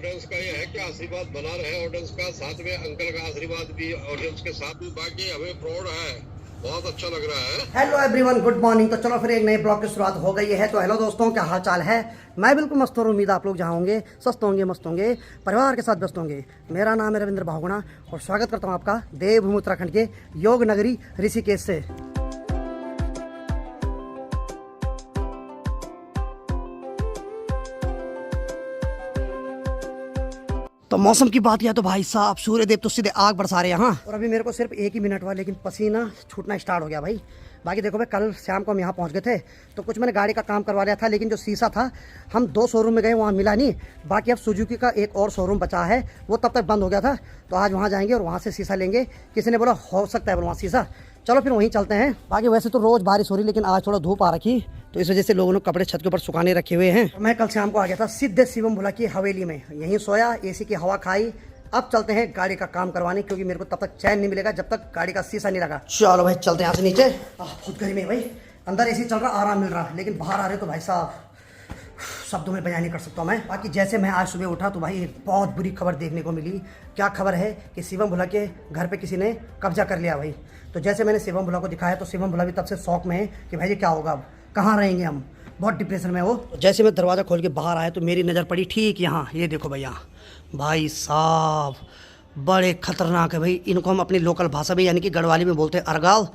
Audience का ये है कि आशीर्वाद बना रहे ऑडियंस का, साथ में अंकल का आशीर्वाद भी ऑडियंस के साथ में, बाकी हमें प्राउड है, बहुत अच्छा लग रहा है। Hello everyone, good morning. तो चलो फिर एक नए ब्लॉग की शुरुआत हो गई है। तो हेलो दोस्तों, क्या हाल चाल है? मैं बिल्कुल मस्त और उम्मीद आप लोग जहाँ होंगे स्वस्थ होंगे, मस्त होंगे, परिवार के साथ व्यस्त होंगे। मेरा नाम है रविंद्र भावगुणा और स्वागत करता हूँ आपका देवभूमि उत्तराखंड के योग नगरी ऋषिकेश से। तो मौसम की बात किया तो भाई साहब सूर्य देव तो सीधे आग बरसा रहे हैं यहाँ। और अभी मेरे को सिर्फ एक ही मिनट हुआ, लेकिन पसीना छूटना स्टार्ट हो गया भाई। बाकी देखो भाई, कल शाम को हम यहाँ पहुँच गए थे, तो कुछ मैंने गाड़ी का काम करवा लिया था, लेकिन जो शीशा था हम 2 शोरूम में गए, वहाँ मिला नहीं। बाकी अब सुजुकी का एक और शोरूम बचा है, वो तब तक बंद हो गया था, तो आज वहाँ जाएंगे और वहाँ से शीशा लेंगे। किसी ने बोला हो सकता है वहाँ शीशा, चलो फिर वहीं चलते हैं। बाकी वैसे तो रोज़ बारिश हो रही, लेकिन आज थोड़ा धूप आ रखी, तो इस वजह से लोगों ने कपड़े छत के ऊपर सुखाने रखे हुए हैं। मैं कल शाम को आ गया था सीधे शिवम भोला की हवेली में, यहीं सोया, एसी की हवा खाई। अब चलते हैं गाड़ी का काम करवाने, क्योंकि मेरे को तब तक चैन नहीं मिलेगा जब तक गाड़ी का शीशा नहीं लगा। चलो भाई चलते हैं यहाँ से नीचे। बहुत गर्मी है भाई, अंदर एसी चल रहा, आराम मिल रहा, लेकिन बाहर आ रहे तो भाई साहब शब्दों में बयान नहीं कर सकता मैं। बाकी जैसे मैं आज सुबह उठा तो भाई एक बहुत बुरी खबर देखने को मिली। क्या खबर है कि शिवम भोला के घर पे किसी ने कब्जा कर लिया भाई। तो जैसे मैंने शिवम भोला को दिखाया तो शिवम भोला भी तब से शौक में है कि भाई ये क्या होगा, अब कहाँ रहेंगे हम, बहुत डिप्रेशन में वो। तो जैसे मैं दरवाज़ा खोल के बाहर आया तो मेरी नज़र पड़ी ठीक यहाँ, ये देखो भैया, भाई साहब बड़े खतरनाक है भाई। इनको हम अपनी लोकल भाषा में यानी कि गढ़वाली में बोलते हैं अरगाव,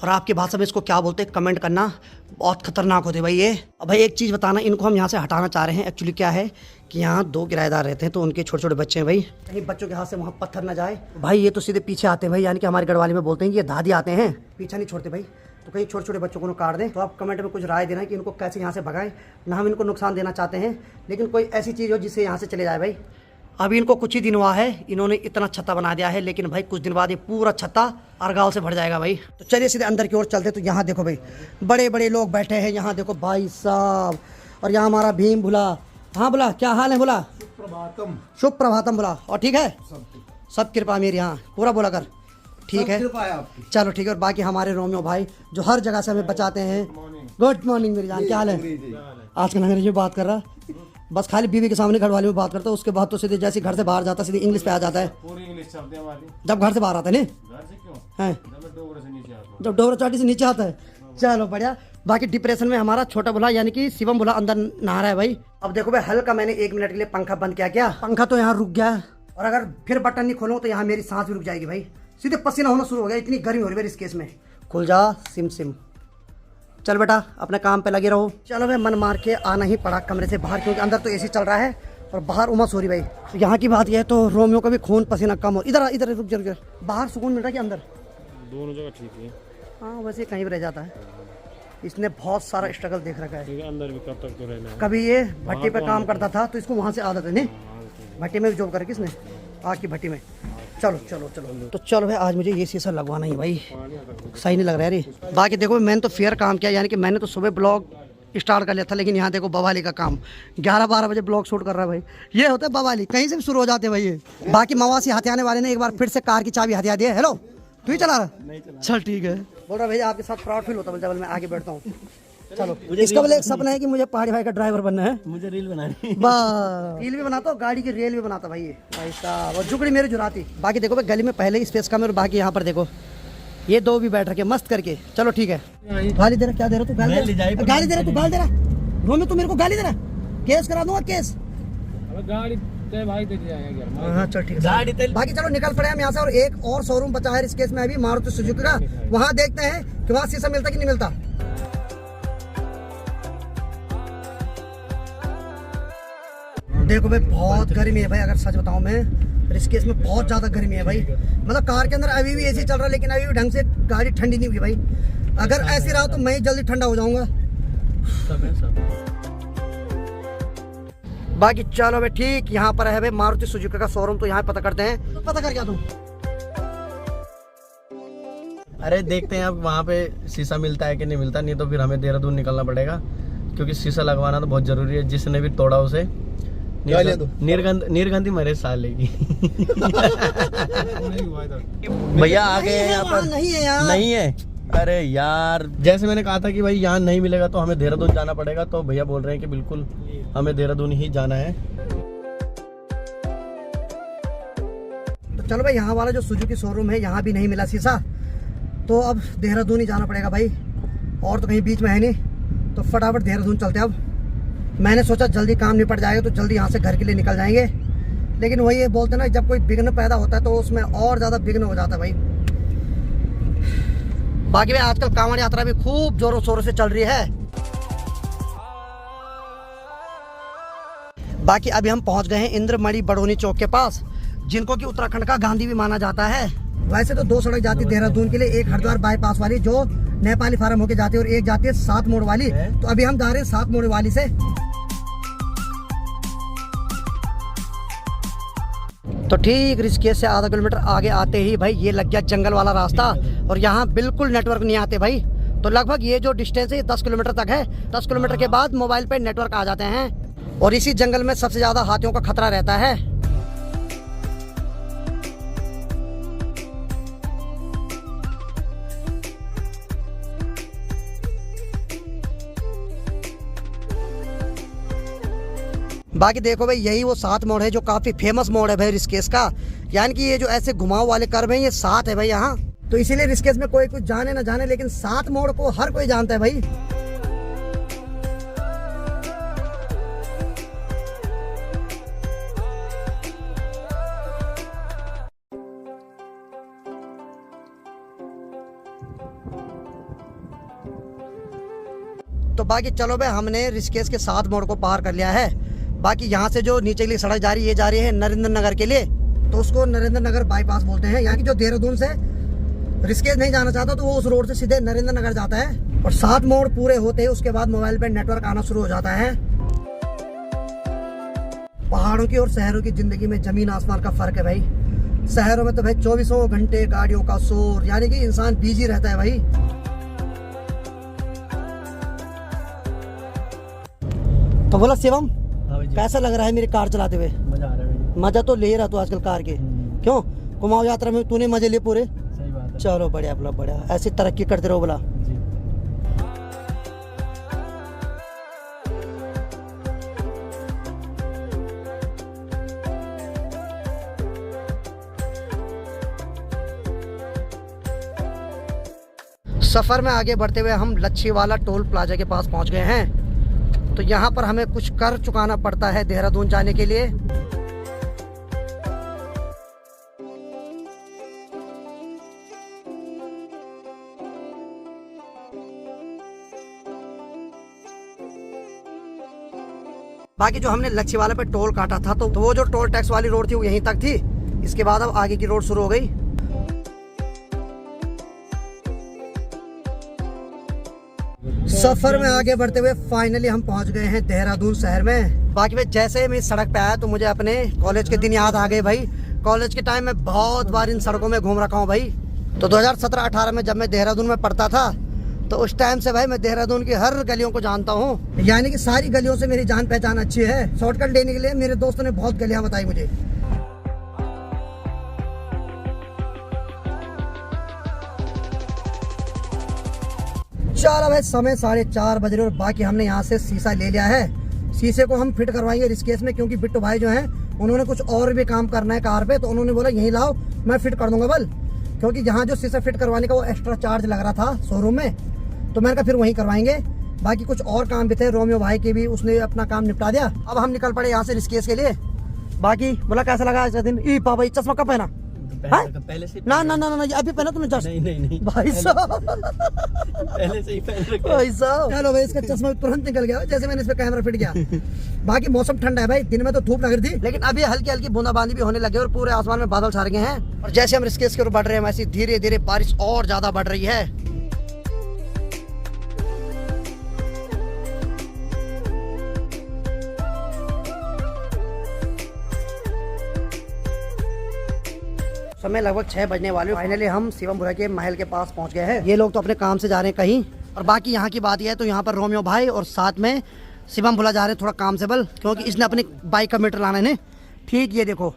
और आपकी भाषा में इसको क्या बोलते हैं कमेंट करना। बहुत खतरनाक होते भाई ये। अब भाई एक चीज़ बताना, इनको हम यहाँ से हटाना चाह रहे हैं। एक्चुअली क्या है कि यहाँ 2 किराएदार रहते हैं, तो उनके छोटे छोटे बच्चे हैं भाई, कहीं बच्चों के हाथ से वहाँ पत्थर ना जाए। भाई ये तो सीधे पीछे आते हैं भाई, यानी कि हमारी गढ़वाली में बोलते हैं कि ये दादी आते हैं, पीछा नहीं छोड़ते भाई। तो कहीं छोटे छोटे बच्चों को काट दें। तो आप कमेंट में कुछ राय देना कि इनको कैसे यहाँ से भगाएं। ना हम इनको नुकसान देना चाहते हैं, लेकिन कोई ऐसी चीज़ हो जिससे यहाँ से चले जाए भाई। अभी इनको कुछ ही दिन हुआ है, इन्होंने इतना छत्ता बना दिया है, लेकिन भाई कुछ दिन बाद ये पूरा छत्ता अरगाव से भर जाएगा भाई। तो चलिए सीधे अंदर की ओर चलते। तो यहाँ देखो भाई, बड़े बड़े लोग बैठे हैं यहाँ, देखो भाई साहब। और यहाँ हमारा भीम भोला। हाँ बोला, क्या हाल है बोला? शुभ प्रभातम बोला। और ठीक है, सब कृपा मेरी, यहाँ पूरा बोला कर, ठीक है चलो ठीक है। और बाकी हमारे रोमियो भाई जो हर जगह से हमें बचाते हैं। गुड मॉर्निंग मेरी जान, क्या हाल है? आजकल अंग्रेजी में बात कर रहा, बस खाली बीवी के सामने घरवाले में बात करता है, उसके बाद तो सीधे जैसे घर से बाहर जाता सीधे इंग्लिश पे आ जाता है। पूरी इंग्लिश चलती है हमारी जब घर से बाहर आता है नहीं, घर से क्यों है जब जब डोबरा चाटी से नीचे आता है। चलो बढ़िया। बाकी डिप्रेशन में हमारा छोटा भोला यानी कि शिवम भोला अंदर नहा रहा है भाई। अब देखो भाई, हल्का मैंने 1 मिनट के लिए पंखा बंद किया, क्या पंखा तो यहाँ रुक गया, और अगर फिर बटन नहीं खोलूँ तो यहाँ मेरी सांस भी रुक जाएगी भाई। सीधे पसीना होना शुरू हो गया, इतनी गर्मी हो रही है इस केस में। खुल जा सिम सिम, चल बेटा अपने काम पे लगे रहो। चलो भाई, मन मार के आना ही पड़ा कमरे से बाहर, क्योंकि अंदर तो एसी चल रहा है और बाहर उमस हो रही भाई। तो यहाँ की बात यह है तो रोमियो का भी खून पसीना कम हो। इधर इधर रुक जा, बाहर सुकून मिल रहा है कि अंदर? दोनों जगह ठीक है। हाँ वैसे कहीं भी रह जाता है, इसने बहुत सारा स्ट्रगल देख रखा है। अंदर भी कब तक तो रहना है। कभी ये भट्टी पे काम करता था तो इसको वहाँ से आदत है नहीं, भट्टी में जॉब करे किसने, आग की भट्टी में। चलो चलो चलो, तो चलो भाई आज मुझे ये शीशा लगवाना ही भाई, सही नहीं लग रहा है रे। बाकी देखो मैंने तो फेयर काम किया, यानी कि मैंने तो सुबह ब्लॉग स्टार्ट कर लिया था, लेकिन यहाँ देखो बवाली का काम 11-12 बजे ब्लॉग शूट कर रहा है भाई। ये होता है बवाली, कहीं से भी शुरू हो जाते हैं भाई ये। बाकी मवासी हथियाने वाले ने एक बार फिर से कार की चाबी हथिया दी है। हेलो, तू ही चला रहा? चल ठीक है। बोल रहा भैया आपके साथ प्राउड फील होता है जब मैं आगे बैठता हूँ। चलो, इसका बोले एक सपना है कि मुझे पहाड़ी भाई का ड्राइवर बनना है, मुझे रील बनानी। बस रील भी बनाता हूँ, गाड़ी की रेल भी बनाता भाई ये भाई साहब, और जुगड़ी मेरी जुराती। बाकी देखो भाई, गली में पहले ही स्पेस कम है, और बाकी यहाँ पर देखो ये 2 भी बैठ रखे मस्त करके। चलो ठीक है। गाली दे रहा, क्या दे रहा तू? गाली दे रहा, तू गाली दे रहा। रोमियो तू मेरे को गाली दे रहा, केस करा दूंगा केस। गाड़ी भाई दे दिया। हाँ चल ठीक है। बाकी चलो निकल पड़े हम यहाँ से, और एक और शोरूम बचा है इस केस में अभी, मारुति सुजुकी का। वहाँ देखते हैं कि वहाँ शीशा मिलता कि नहीं मिलता। देखो भाई बहुत गर्मी है भाई, अगर सच बताऊं मैं ऋषिकेश में बहुत ज़्यादा गर्मी है भाई। मतलब कार के अंदर अभी भी एसी चल रहा है, लेकिन अभी भी ढंग से गाड़ी ठंडी नहीं हुई भाई। अगर ऐसे रहा तो मैं ही जल्दी ठंडा हो जाऊंगा। बाकी चलो भाई ठीक, यहाँ पर है भाई मारुति सुजुकी का शोरूम, तो यहाँ पता करते हैं। पता कर क्या तुम? अरे देखते हैं अब वहाँ पे शीशा मिलता है कि नहीं मिलता, नहीं तो फिर हमें देहरादून निकलना पड़ेगा, क्योंकि शीशा लगवाना तो बहुत जरूरी है। जिसने भी तोड़ा उसे निर्गंधी मरे साले की। भैया आ गए हैं यहाँ पर? नहीं है यार, नहीं है। अरे यार जैसे मैंने कहा था कि भाई यहाँ नहीं मिलेगा तो हमें देहरादून जाना पड़ेगा, तो भैया बोल रहे हैं कि बिल्कुल हमें देहरादून ही जाना है। तो चलो भाई, यहाँ वाला जो सुजुकी शोरूम है यहाँ भी नहीं मिला शीशा, तो अब देहरादून ही जाना पड़ेगा भाई, और तो कहीं बीच में है नहीं। तो फटाफट देहरादून चलते हैं। अब मैंने सोचा जल्दी काम निपट जाएगा तो जल्दी यहाँ से घर के लिए निकल जाएंगे, लेकिन वही ये बोलते ना, जब कोई विघ्न पैदा होता है तो उसमें और ज़्यादा विघ्न हो जाता है भाई। बाकी भाई आजकल कांवड़ यात्रा भी खूब जोरों शोरों से चल रही है। बाकी अभी हम पहुंच गए हैं इंद्रमणि बड़ोनी चौक के पास, जिनको कि उत्तराखंड का गांधी भी माना जाता है। वैसे तो 2 सड़क जाती है देहरादून के लिए, एक हरिद्वार बाईपास वाली जो नेपाली फार्म होके जाती है, और एक जाती है 7 मोड़ वाली। तो अभी हम जा रहे हैं 7 मोड़ वाली से। तो ठीक ऋषिकेश से आधा किलोमीटर आगे आते ही भाई ये लग गया जंगल वाला रास्ता, और यहाँ बिल्कुल नेटवर्क नहीं आते भाई। तो लगभग ये जो डिस्टेंस है 10 किलोमीटर तक है। 10 किलोमीटर के बाद मोबाइल पे नेटवर्क आ जाते हैं, और इसी जंगल में सबसे ज्यादा हाथियों का खतरा रहता है। बाकी देखो भाई, यही वो 7 मोड़ है जो काफी फेमस मोड़ है भाई ऋषिकेश का। यानी कि ये जो ऐसे घुमाव वाले कर्व हैं ये 7 है भाई यहाँ। तो इसीलिए ऋषिकेश में कोई कुछ जाने ना जाने, लेकिन 7 मोड़ को हर कोई जानता है भाई। तो बाकी चलो भाई, हमने ऋषिकेश के 7 मोड़ को पार कर लिया है। बाकी यहाँ से जो नीचे के लिए सड़क जा रही है, ये जा रही है नरेंद्र नगर के लिए, तो उसको नरेंद्र नगर बाईपास बोलते हैं। यहाँ की जो देहरादून से ऋषिकेश नहीं जाना चाहता तो वो उस रोड से सीधे नरेंद्र नगर जाता है। और 7 मोड़ पूरे होते हैं उसके बाद मोबाइल पे नेटवर्क आना शुरू हो जाता है। पहाड़ों की और शहरों की जिंदगी में जमीन आसमान का फर्क है भाई। शहरों में तो भाई 24 घंटे गाड़ियों का शोर, यानी कि इंसान बिजी रहता है भाई। तो बोला शिवम, कैसा लग रहा है मेरी कार चलाते हुए? मजा आ रहा है। मजा तो ले रहा तू आजकल कार के, क्यों? कुमाऊं यात्रा में तूने मजे लिए पूरे? सही बात है। चलो बढ़िया बोला, बढ़िया, ऐसी तरक्की करते रहो बोला। जी। सफर में आगे बढ़ते हुए हम लच्छीवाला टोल प्लाजा के पास पहुंच गए हैं। तो यहाँ पर हमें कुछ कर चुकाना पड़ता है देहरादून जाने के लिए। बाकी जो हमने लच्छीवाला पे टोल काटा था, तो वो जो टोल टैक्स वाली रोड थी वो यहीं तक थी। इसके बाद अब आगे की रोड शुरू हो गई। सफर में आगे बढ़ते हुए फाइनली हम पहुंच गए हैं देहरादून शहर में। बाकी भाई जैसे मैं इस सड़क पे आया तो मुझे अपने कॉलेज के दिन याद आ गए भाई। कॉलेज के टाइम में बहुत बार इन सड़कों में घूम रखा हूँ भाई। तो 2017-18 में जब मैं देहरादून में पढ़ता था, तो उस टाइम से भाई मैं देहरादून की हर गलियों को जानता हूँ। यानी कि सारी गलियों से मेरी जान पहचान अच्छी है। शॉर्टकट लेने के लिए मेरे दोस्तों ने बहुत गलियाँ बताई मुझे। चलो भाई, समय 4:30 बज रहे और बाकी हमने यहाँ से शीशा ले लिया है। शीशे को हम फिट करवाएंगे ऋषिकेश में, क्योंकि बिट्टू भाई जो हैं उन्होंने कुछ और भी काम करना है कार पे, तो उन्होंने बोला यहीं लाओ मैं फिट कर दूंगा बल। क्योंकि यहाँ जो शीशा फिट करवाने का वो एक्स्ट्रा चार्ज लग रहा था शोरूम में, तो मैंने कहा फिर वहीं करवाएंगे। बाकी कुछ और काम भी थे रोमियो भाई के भी, उसने अपना काम निपटा दिया। अब हम निकल पड़े यहाँ से ऋषिकेश के लिए। बाकी बोला कैसा लगा आज का दिन? ई पापा चश्मा कब पहना? पहले से ना ना ना ना अभी पहना तुमने चश्मा? नहीं भाई साहब पहले से ही पहन रखा है। भाई साहब चलो भाई, इसका चश्मा तुरंत निकल गया जैसे मैंने इस पे कैमरा फिट किया। बाकी मौसम ठंडा है भाई, दिन में तो धूप लग रही थी, लेकिन अभी हल्की हल्की बूंदाबांदी भी होने लगी और पूरे आसमान में बादल छा गए हैं। और जैसे हम ऋषिकेश की ओर बढ़ रहे हैं वैसे धीरे धीरे बारिश और ज्यादा बढ़ रही है। समय लगभग 6 बजने वाले। फाइनली हम शिवम भुरा के महल के पास पहुंच गए हैं। ये लोग तो अपने काम से जा रहे हैं कहीं, और बाकी यहाँ की बात यह है तो यहाँ पर रोमियो भाई और साथ में शिवम भुला जा रहे हैं थोड़ा काम से बल, क्योंकि इसने अपनी बाइक का मीटर लाना है। ठीक, ये देखो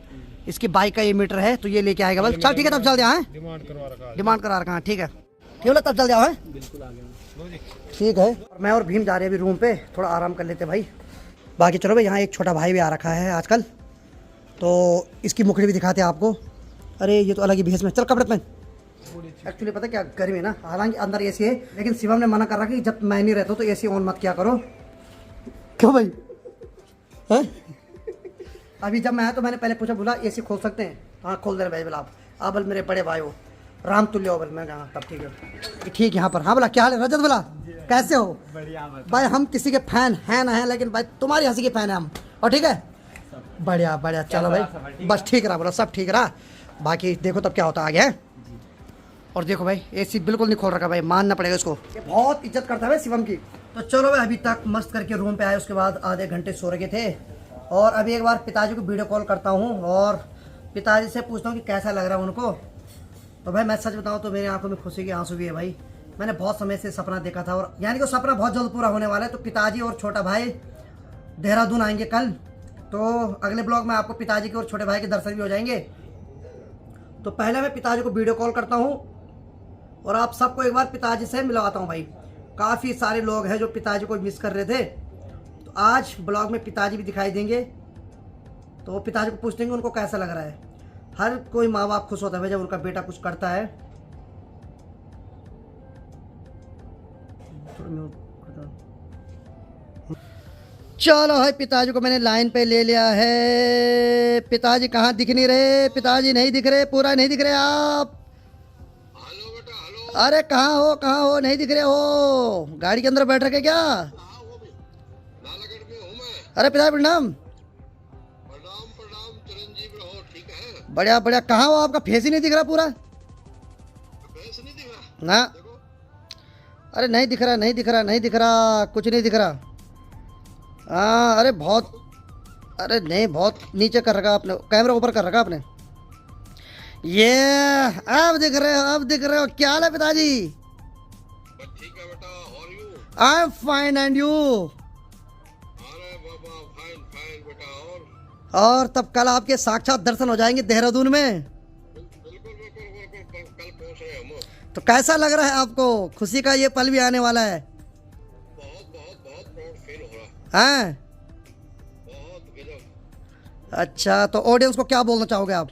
इसकी बाइक का ये मीटर है, तो ये लेके आएगा बल। चल ठीक है, तब चल दिया है, डिमांड करा रखा है। ठीक है बोला, तब चल दिया है, ठीक है। मैं और भीम जा रहे हैं अभी रूम पे, थोड़ा आराम कर लेते भाई। बाकी चलो भाई, यहाँ एक छोटा भाई भी आ रखा है आजकल, तो इसकी मुखड़ी भी दिखाते हैं आपको। अरे ये तो अलग ही भेस में, चल कपड़े पहन। एक्चुअली पता क्या गर्मी है ना, हालांकि अंदर एसी है, लेकिन शिवम ने मना कर रहा कि जब मैं नहीं रहता तो एसी ऑन मत किया करो। क्यों भाई है? अभी जब मैं आया तो मैंने पहले पूछा, बोला एसी खोल सकते हैं? हाँ खोल दे रहे भाई। बोला आप बोल मेरे बड़े भाई हो, राम तुल्य हो। बोल मैं कहा तब ठीक है, ठीक यहाँ पर। हाँ बोला क्या हाल है रजत? बोला कैसे हो? बढ़िया भाई, हम किसी के फैन हैं ना हैं, लेकिन भाई तुम्हारी हंसी के फैन है हम। और ठीक है, बढ़िया बढ़िया, चलो भाई बस ठीक रहा। बोला सब ठीक रहा, बाकी देखो तब क्या होता आगे है। और देखो भाई एसी बिल्कुल नहीं खोल रखा भाई, मानना पड़ेगा इसको, ये बहुत इज्जत करता है भाई शिवम की। तो चलो भाई अभी तक मस्त करके रूम पे आए, उसके बाद आधे घंटे सो रखे थे, और अभी एक बार पिताजी को वीडियो कॉल करता हूँ और पिताजी से पूछता हूँ कि कैसा लग रहा है उनको। तो भाई मैं सच बताऊँ तो मेरी आंखों में खुशी के आंसू भी है भाई। मैंने बहुत समय से सपना देखा था, और यानी कि सपना बहुत जल्द पूरा होने वाला है। तो पिताजी और छोटा भाई देहरादून आएंगे कल, तो अगले ब्लॉग में आपको पिताजी के और छोटे भाई के दर्शन भी हो जाएंगे। तो पहले मैं पिताजी को वीडियो कॉल करता हूँ और आप सबको एक बार पिताजी से मिलवाता हूँ भाई। काफ़ी सारे लोग हैं जो पिताजी को मिस कर रहे थे, तो आज ब्लॉग में पिताजी भी दिखाई देंगे। तो पिताजी को पूछ देंगे उनको कैसा लग रहा है। हर कोई माँ बाप खुश होता है भाई जब उनका बेटा कुछ करता है। चलो भाई पिताजी को मैंने लाइन पे ले लिया है। पिताजी कहाँ दिख नहीं रहे? पिताजी नहीं दिख रहे, पूरा नहीं दिख रहे आप। हेलो बेटा, हेलो। अरे कहाँ हो नहीं दिख रहे हो? गाड़ी के अंदर बैठ रखे क्या? हाँ वो भी नालागढ़ में हूँ मैं। अरे पिताजी प्रणाम। प्रणाम प्रणाम, चिरंजीव रहो। ठीक है, बढ़िया बढ़िया, कहाँ हो? आपका फेस ही नहीं दिख रहा पूरा। पैसे नहीं दिख रहा ना, देखो। अरे नहीं दिख रहा, नहीं दिख रहा, नहीं दिख रहा, कुछ नहीं दिख रहा। हाँ अरे बहुत, अरे नहीं बहुत नीचे कर रखा आपने, कैमरा ऊपर कर रखा आपने। ये अब दिख रहे हो, अब दिख रहे हो। क्या हाल है पिताजी? बस ठीक है बेटा, और you? I am fine and you? अरे बाबा फाइन फाइन बेटा। और तब कल आपके साक्षात दर्शन हो जाएंगे देहरादून में। बिल्कुल बिल्कुल बिल्कुल, कल पहुँच रहे हम। तो कैसा लग रहा है आपको? खुशी का ये पल भी आने वाला है। बहुत बहुत बहुत प्राउड फील हो रहा है, हैं? बहुत गजब। अच्छा, तो ऑडियंस को क्या बोलना चाहोगे आप?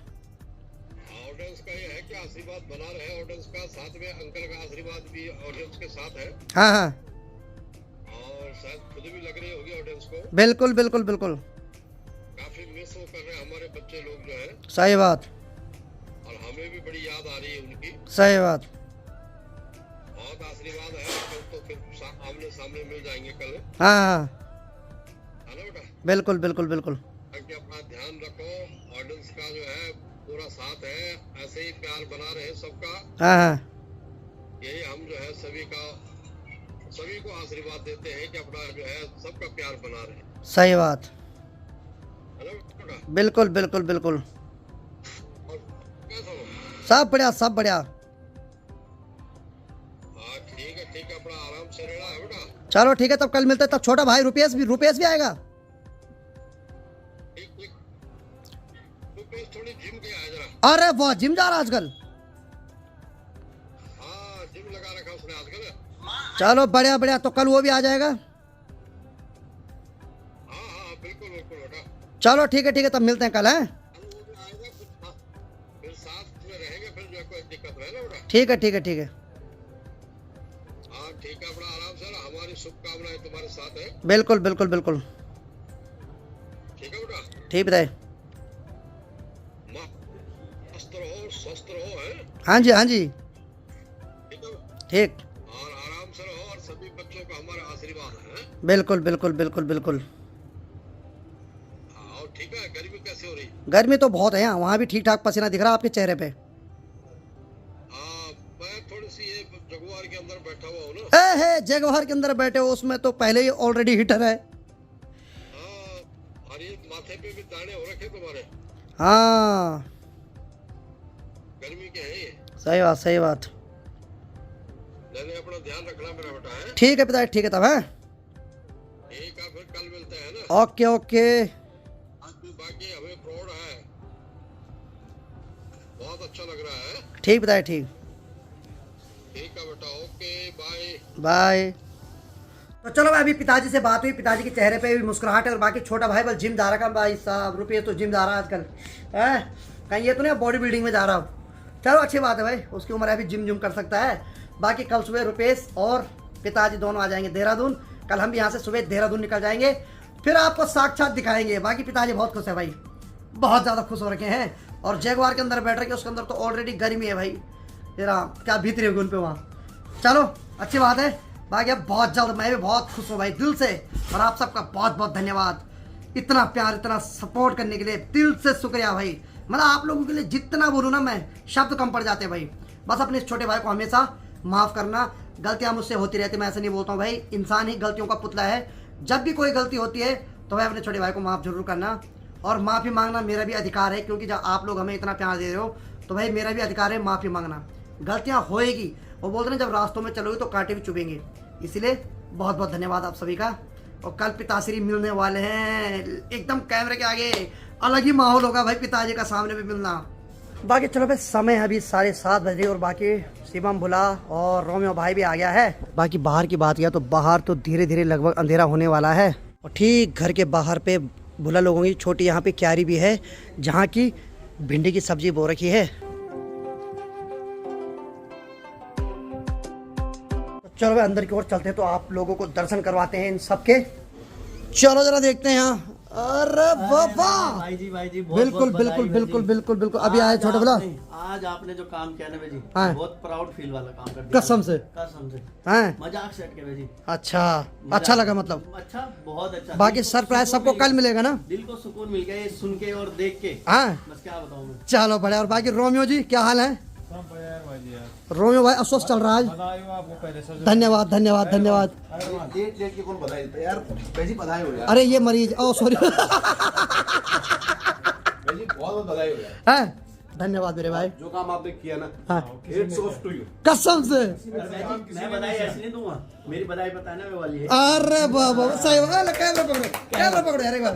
ऑडियंस का ये है कि आशीर्वाद बना रहे ऑडियंस का, साथ में अंकल का आशीर्वाद भी ऑडियंस के साथ है। हाँ हाँ और शायद खुद भी लग रही होगी ऑडियंस को, बिल्कुल बिल्कुल बिल्कुल, काफी मिस वो कर रहे हैं हमारे बच्चे लोग जो है, सही बात, और हमें भी बड़ी याद आ रही है उनकी। सही बात। बहुत आशीर्वाद है, कल तो फिर आमने सामने मिल जाएंगे कल, हाँ हाँ है ना बेटा? बिल्कुल बिल्कुल बिल्कुल। ताकि अपना ध्यान रखो, ऑडियंस का जो है पूरा साथ है, ऐसे ही प्यार बना रहे सबका। हाँ हाँ यही हम जो है सभी को आशीर्वाद देते हैं कि अपना जो है सबका प्यार बना रहे, सही बात, है ना बेटा? बिल्कुल बिल्कुल बिल्कुल। और कैसा हो? सब बढ़िया, सब बढ़िया। हाँ ठीक है, अपना आराम से रहना है बेटा। चलो ठीक है, तब कल मिलते हैं। तब छोटा भाई रुपेश भी आएगा। ठीक ठीक, तो थोड़ी जिम के आया जरा। अरे वाह, जिम जा रहा आजकल? हाँ जिम लगा रखा उसने आजकल। चलो बढ़िया बढ़िया, तो कल वो भी आ जाएगा। हाँ हाँ बिल्कुल बिल्कुल बेटा, चलो ठीक है, तब मिलते हैं कल, हैं? कल वो भी आएगा, फिर साथ में रहेंगे, फिर जो है कोई दिक्कत रहे ना बेटा। ठीक है। हाँ ठीक है, अपना आराम से रहो, हमारी शुभकामनाएं तुम्हारे साथ है। बिल्कुल बिल्कुल बिल्कुल, ठीक है बेटा, ठीक बताए। मस्त रहो, स्वस्थ रहो, है? हाँ जी हाँ जी, ठीक है, ठीक, और आराम से रहो, और सभी बच्चों का हमारा आशीर्वाद है। बिल्कुल बिल्कुल बिल्कुल बिल्कुल। हाँ, और ठीक है, गर्मी कैसे हो रही? गर्मी तो बहुत है यहाँ, वहाँ भी ठीक ठाक पसीना दिख रहा आपके चेहरे पे। हाँ, मैं थोड़ी सी ये जगुआर के अंदर बैठा हुआ हूँ ना। है जगहर के अंदर बैठे हो, उसमें तो पहले ही ऑलरेडी हीटर है। हाँ, और ये माथे पे भी दाने हो रखे तुम्हारे, हाँ गर्मी के है ये। सही बात, सही बात। मैंने अपना ध्यान रखना मेरा बेटा, है? ठीक है पिताजी, ठीक है तब, है? ठीक है, फिर कल मिलते हैं ना। ओके ओके, आज भी बाकी हमें प्राउड है, बहुत अच्छा लग रहा है। ठीक पिताजी, ठीक। ठीक है बेटा, ओके बाय। बाय। तो चलो भाई, अभी पिताजी से बात हुई, पिताजी के चेहरे पे भी मुस्कुराहट है। और बाकी छोटा भाई बस जिम जा रहा है भाई साहब, रुपये तो जिम जा रहा है आजकल है, कहीं ये तो नहीं बॉडी बिल्डिंग में जा रहा हूँ। चलो अच्छी बात है भाई, उसकी उम्र है, अभी जिम कर सकता है। बाकी कल सुबह रुपेश और पिताजी दोनों आ जाएंगे देहरादून। कल हम भी यहाँ से सुबह देहरादून निकल जाएंगे, फिर आपको साक्षात दिखाएंगे। बाकी पिताजी बहुत खुश है भाई, बहुत ज़्यादा खुश हो रखे हैं। और जैगवार के अंदर बैठ रखे, उसके अंदर तो ऑलरेडी गर्मी है भाई, तेरा क्या बीत रही होगी उन पर वहाँ। चलो अच्छी बात है। बाकी अब बहुत ज़्यादा मैं भी बहुत खुश हूँ भाई दिल से। और आप सबका बहुत बहुत धन्यवाद, इतना प्यार, इतना सपोर्ट करने के लिए दिल से शुक्रिया भाई। मतलब आप लोगों के लिए जितना बोलूँ ना मैं, शब्द कम पड़ जाते भाई। बस अपने इस छोटे भाई को हमेशा माफ़ करना, गलतियाँ मुझसे होती रहती, मैं ऐसे नहीं बोलता हूँ भाई, इंसान ही गलतियों का पुतला है। जब भी कोई गलती होती है तो भाई अपने छोटे भाई को माफ़ जरूर करना। और माफ़ी मांगना मेरा भी अधिकार है, क्योंकि जब आप लोग हमें इतना प्यार दे रहे हो तो भाई मेरा भी अधिकार है माफ़ी मांगना। गलतियाँ होएगी, वो बोलते हैं जब रास्तों में चलोगे तो कांटे भी चुभेंगे। इसलिए बहुत बहुत धन्यवाद आप सभी का। और कल पिताश्री मिलने वाले हैं एकदम कैमरे के आगे, अलग ही माहौल होगा भाई पिताजी का सामने भी मिलना। बाकी चलो भाई, समय अभी 7:30 बज रही और बाकी शिवम भुला और रोमियो भाई भी आ गया है। बाकी बाहर की बात किया तो बाहर तो धीरे धीरे लगभग अंधेरा होने वाला है। और ठीक घर के बाहर पे भुला लोगों की छोटी यहाँ पे क्यारी भी है, जहाँ की भिंडी की सब्जी बो रखी है। चलो भाई अंदर की ओर चलते हैं, तो आप लोगों को दर्शन करवाते हैं इन सबके। चलो जरा देखते हैं यहाँ। अरे बाबा भाई जी बिल्कुल बिल्कुल बिल्कुल बिल्कुल बिल्कुल। अभी आए छोटे भला, आज आपने जो काम किया ना जी, हाँ। बहुत प्राउड फील वाला काम कर दिया। कसम से हैं? मजाक सेट के जी। अच्छा लगा, मतलब अच्छा, बहुत अच्छा। बाकी सरप्राइज सबको कल मिलेगा ना। दिल को सुकून मिल गया ये सुन के और देख के, हाँ बस क्या बताऊं मैं। चलो बढ़िया। और बाकी रोमियो जी क्या हाल है? सब बढ़िया है भाई जी यार। रोमियो भाई अफसोस चल रहा है आज। बधाई हो आपको पहले से। धन्यवाद धन्यवाद धन्यवाद। डेट की कौन बधाई देता है यार, वैसे बधाई हो यार। अरे ये मरीज, ओ सॉरी वैसे बहुत बहुत बधाई हो यार। है, धन्यवाद मेरे भाई। जो काम आपने किया ना, हाँ हेड्स ऑफ टू यू। कसम से। मैं बधाई ऐसे नहीं दूंगा, मेरी बधाई बताने में वाली है। अरे बाबा सही बात है। कैमरा पकड़ो, कैमरा पकड़ो यार एक बार।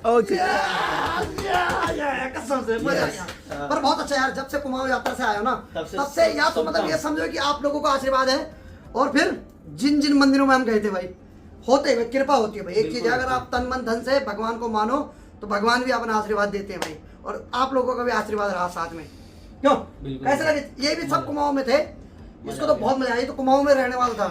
ओके कसम से मजा आ गया। पर बहुत अच्छा यार, जब से कुमाऊं यात्रा से आया हो ना, तब से या तो मतलब ये समझो कि आप लोगों का आशीर्वाद है। और फिर जिन जिन मंदिरों में हम गए थे भाई, होते हुए कृपा होती है भाई। एक चीज है, अगर आप तन मन धन से भगवान को मानो तो भगवान भी अपना आशीर्वाद देते हैं भाई। और आप लोगों का भी आशीर्वाद रहा साथ में। क्यों कैसे लगे? ये भी सब कुमाऊं में थे, इसको तो बहुत मजा आई। तो कुमाऊं में रहने वाला था।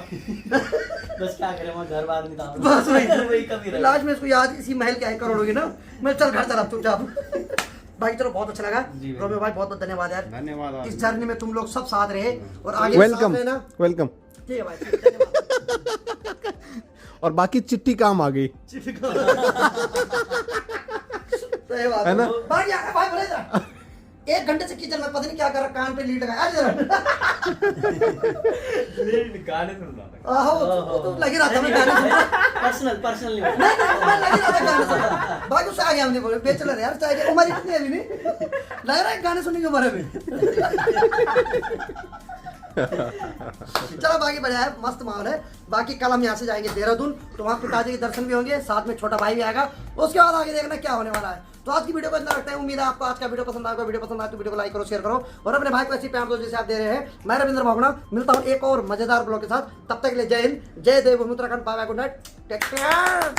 बस क्या करें, वहाँ घर बार नहीं था। बस वही कभी रहा। लास्ट में इसको याद इसी महल के आए करोड़ों की ना, मैं चल घर चला चुपचाप। भाई चलो बहुत अच्छा लगा रोमियो भाई, बहुत बहुत धन्यवाद यार। धन्यवाद। इस जर्नी में तुम लोग सब साथ रहे और आगे वेलकम साथ रहना। वेलकम। ठीक है भाई, धन्यवाद। और बाकी चिट्ठी काम आ गई सही बात है ना? भाई यार, भाई बोले जरा 1 घंटे से किचन में पता नहीं क्या कर रहा, कान पे लीड लगाया। आ जरा गाने सुन रहा था। आहो तो लगी रहा था मैं गाने सुन रहा। पर्सनल नहीं मैं लगी रहा था गाने सुन। भाई उससे आगे हमने बोले बेचलर यार, चाहे उम्र इतनी अभी नहीं लग रहा है गाने सुनने की उम्र में। चलो बाकी बढ़िया है, मस्त माहौल है। बाकी कल हम यहाँ से जाएंगे देहरादून, तो वहाँ पिताजी के दर्शन भी होंगे, साथ में छोटा भाई भी आएगा। उसके बाद आगे देखना क्या होने वाला है। तो आज की वीडियो को इतना रखते हैं। उम्मीद है आपको आज का वीडियो पसंद आएगा। वीडियो पसंद आए तो वीडियो को लाइक करो, शेयर करो और अपने भाई को ऐसी प्यार दो जैसे आप दे रहे हैं। मैं रविंद्र भावना मिलता हूँ एक और मजेदार ब्लॉग के साथ। तब तक के लिए जय हिंद, जय देव Uttarakhand. Bye bye, good night, take care.